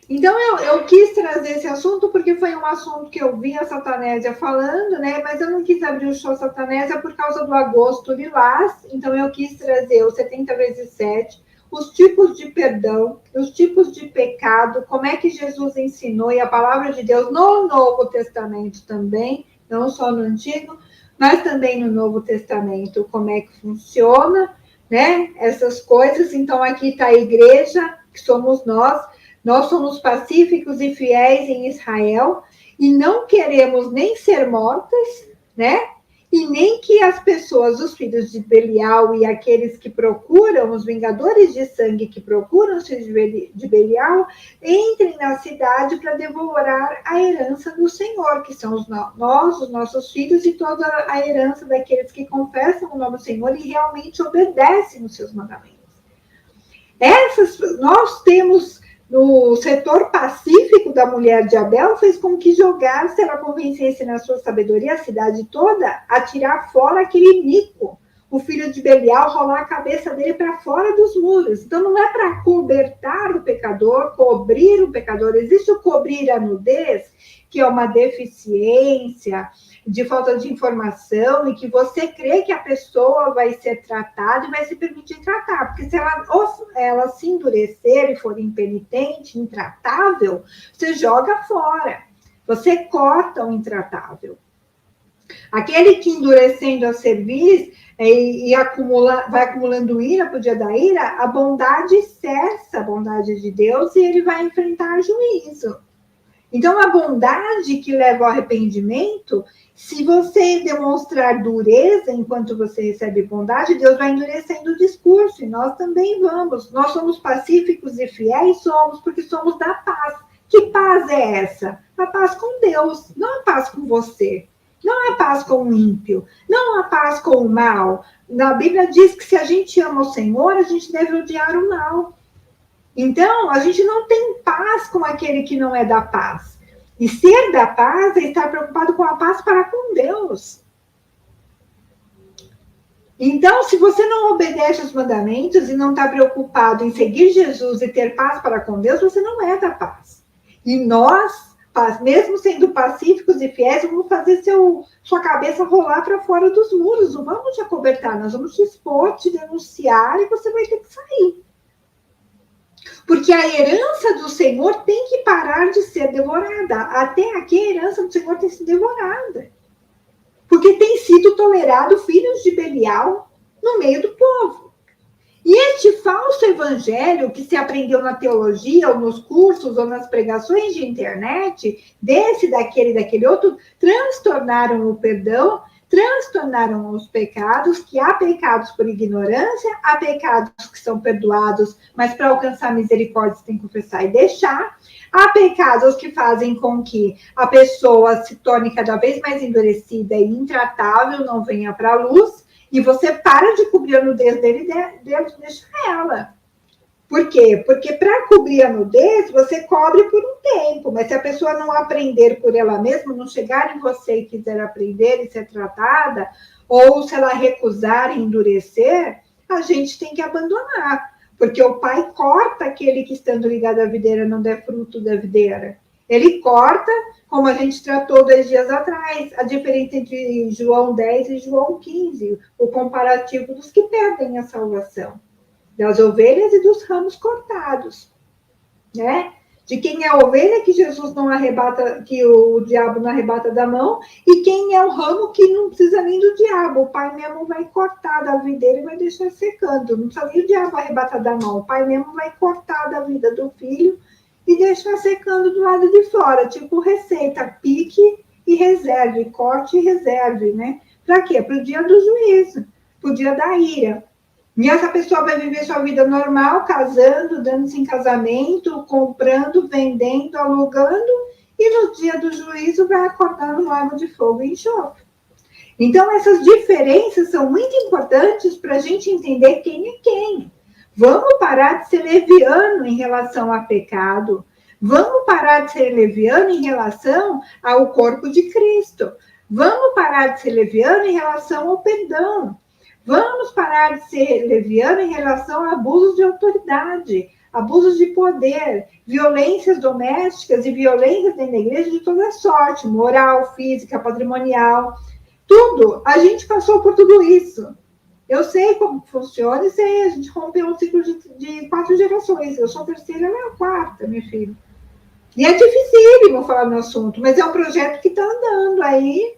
Então, eu quis trazer esse assunto porque foi um assunto que eu vi a Satanésia falando, né? Mas eu não quis abrir o show Satanésia por causa do agosto lilás. Então, eu quis trazer o 70 vezes 7, os tipos de perdão, os tipos de pecado, como é que Jesus ensinou, e a palavra de Deus no Novo Testamento também, não só no Antigo, mas também no Novo Testamento, como é que funciona, né? Essas coisas. Então, aqui está a igreja, que somos nós. Nós somos pacíficos e fiéis em Israel e não queremos nem ser mortas, né? E nem que as pessoas, os filhos de Belial e aqueles que procuram, os vingadores de sangue que procuram os filhos de Belial, entrem na cidade para devorar a herança do Senhor, que são nós, os nossos filhos e toda a herança daqueles que confessam o nome do Senhor e realmente obedecem os seus mandamentos. Nós temos no setor pacífico da mulher de Abel, fez com que jogasse, ela convencesse na sua sabedoria a cidade toda a tirar fora aquele Nico, o filho de Belial, rolar a cabeça dele para fora dos muros. Então, não é para cobertar o pecador, cobrir o pecador. Existe o cobrir a nudez, que é uma deficiência, de falta de informação, e que você crê que a pessoa vai ser tratada e vai se permitir tratar. Porque se ela se endurecer e for impenitente, intratável, você joga fora. Você corta o intratável. Aquele que endurecendo a servir e vai acumulando ira para o dia da ira, a bondade cessa, a bondade de Deus, e ele vai enfrentar juízo. Então, a bondade que leva ao arrependimento, se você demonstrar dureza enquanto você recebe bondade, Deus vai endurecendo o discurso, e nós também vamos. Nós somos pacíficos e fiéis, somos, porque somos da paz. Que paz é essa? A paz com Deus, não a paz com você. Não a paz com o ímpio, não a paz com o mal. Na Bíblia diz que se a gente ama o Senhor, a gente deve odiar o mal. Então, a gente não tem paz com aquele que não é da paz. E ser da paz é estar preocupado com a paz para com Deus. Então, se você não obedece os mandamentos e não está preocupado em seguir Jesus e ter paz para com Deus, você não é da paz. E nós, mesmo sendo pacíficos e fiéis, vamos fazer sua cabeça rolar para fora dos muros. Não vamos te acobertar, nós vamos te expor, te denunciar e você vai ter que sair. Porque a herança do Senhor tem que parar de ser devorada. Até aqui a herança do Senhor tem sido devorada. Porque tem sido tolerado filhos de Belial no meio do povo. E este falso evangelho que se aprendeu na teologia, ou nos cursos, ou nas pregações de internet, daquele outro, transtornaram o perdão, transtornaram os pecados, que há pecados por ignorância, há pecados que são perdoados, mas para alcançar misericórdia você tem que confessar e deixar. Há pecados que fazem com que a pessoa se torne cada vez mais endurecida e intratável, não venha para a luz, e você para de cobrir a nudez dele e deixa ela. Por quê? Porque para cobrir a nudez, você cobre por um tempo, mas se a pessoa não aprender por ela mesma, não chegar em você e quiser aprender e ser tratada, ou se ela recusar e endurecer, a gente tem que abandonar, porque o pai corta aquele que estando ligado à videira não der fruto da videira. Ele corta, como a gente tratou 2 dias atrás, a diferença entre João 10 e João 15, o comparativo dos que perdem a salvação. Das ovelhas e dos ramos cortados, né? De quem é a ovelha que Jesus não arrebata, que o diabo não arrebata da mão, e quem é o ramo que não precisa nem do diabo. O pai mesmo vai cortar da videira e vai deixar secando. Não precisa nem o diabo arrebatar da mão. O pai mesmo vai cortar da vida do filho e deixar secando do lado de fora. Tipo receita, pique e reserve, corte e reserve, né? Para quê? Para o dia do juízo, para o dia da ira. E essa pessoa vai viver sua vida normal, casando, dando-se em casamento, comprando, vendendo, alugando, e no dia do juízo vai acordar no lago de fogo e enxofre. Então, essas diferenças são muito importantes para a gente entender quem é quem. Vamos parar de ser leviano em relação a pecado. Vamos parar de ser leviano em relação ao corpo de Cristo. Vamos parar de ser leviano em relação ao perdão. Vamos parar de ser leviano em relação a abusos de autoridade. abusos de poder, violências domésticas e violências dentro da igreja de toda sorte, moral, física, patrimonial, tudo. A gente passou por tudo isso. Eu sei como funciona e sei, a gente rompeu um ciclo de 4 gerações. Eu sou a terceira, ela é a quarta, minha filha. E é dificílimo falar no assunto, mas é um projeto que está andando aí.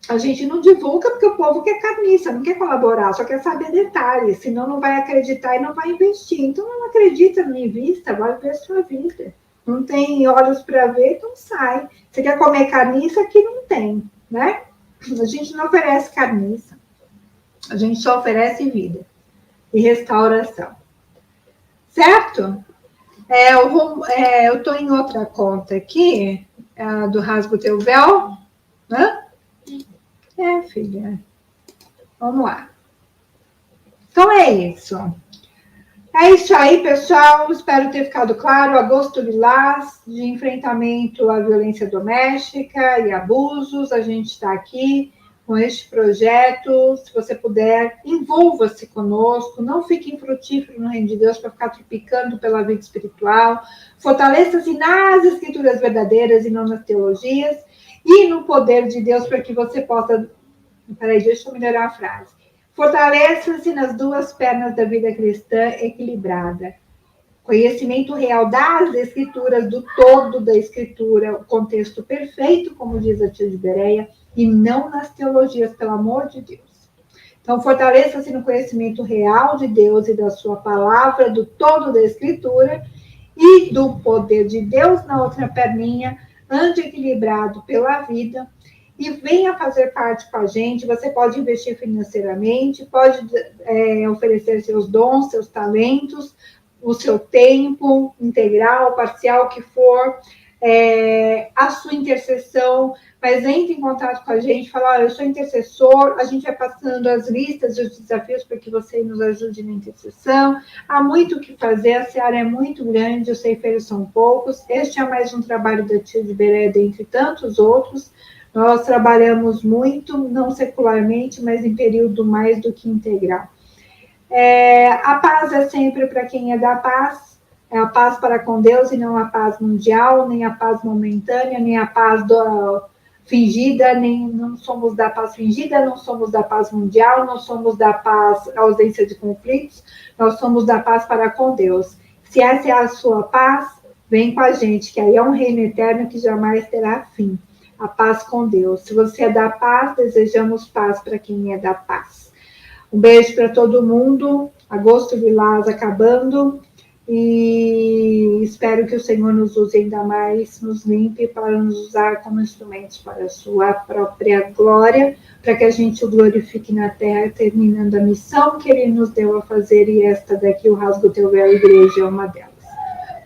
A gente não divulga porque o povo quer carniça, não quer colaborar, só quer saber detalhes, senão não vai acreditar e não vai investir. Então, não acredita, não invista, vai ver a sua vida. Não tem olhos para ver, então sai. Você quer comer carniça? Aqui não tem, né? A gente não oferece carniça. A gente só oferece vida e restauração. Certo? Eu estou em outra conta aqui, do Rasga o Teu Véu. Hã? Filha. Vamos lá. Então é isso. É isso aí, pessoal. Espero ter ficado claro. Agosto Lilás, de enfrentamento à violência doméstica e abusos. A gente está aqui com este projeto. Se você puder, envolva-se conosco. Não fique infrutífero no reino de Deus para ficar tropicando pela vida espiritual. Fortaleça-se nas escrituras verdadeiras e não nas teologias. E no poder de Deus para que você possa... Peraí, deixa eu melhorar a frase. Fortaleça-se nas 2 pernas da vida cristã equilibrada. Conhecimento real das escrituras, do todo da escritura, o contexto perfeito, como diz a tia de Bereia, e não nas teologias, pelo amor de Deus. Então, fortaleça-se no conhecimento real de Deus e da sua palavra, do todo da escritura e do poder de Deus na outra perninha, ande equilibrado pela vida e venha fazer parte com a gente. Você pode investir financeiramente, pode oferecer seus dons, seus talentos, o seu tempo integral, parcial, o que for, a sua intercessão, mas entre em contato com a gente, fala, eu sou intercessor, a gente vai passando as listas e os desafios para que você nos ajude na intercessão. Há muito o que fazer, a seara é muito grande, os ceifeiros são poucos. Este é mais um trabalho da tia de Beré, dentre tantos outros. Nós trabalhamos muito, não secularmente, mas em período mais do que integral. A paz é sempre para quem é da paz, é a paz para com Deus e não a paz mundial, nem a paz momentânea, nem a paz fingida, não somos da paz fingida, não somos da paz mundial, não somos da paz ausência de conflitos, nós somos da paz para com Deus. Se essa é a sua paz, vem com a gente, que aí é um reino eterno que jamais terá fim. A paz com Deus. Se você é da paz, desejamos paz para quem é da paz. Um beijo para todo mundo. Agosto Lilás acabando. E espero que o Senhor nos use ainda mais, nos limpe para nos usar como instrumentos para a sua própria glória, para que a gente o glorifique na terra, terminando a missão que Ele nos deu a fazer, e esta daqui, o Rasga o Teu Véu, Igreja, é uma delas.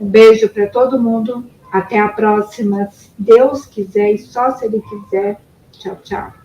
Um beijo para todo mundo, até a próxima, se Deus quiser e só se Ele quiser. Tchau, tchau.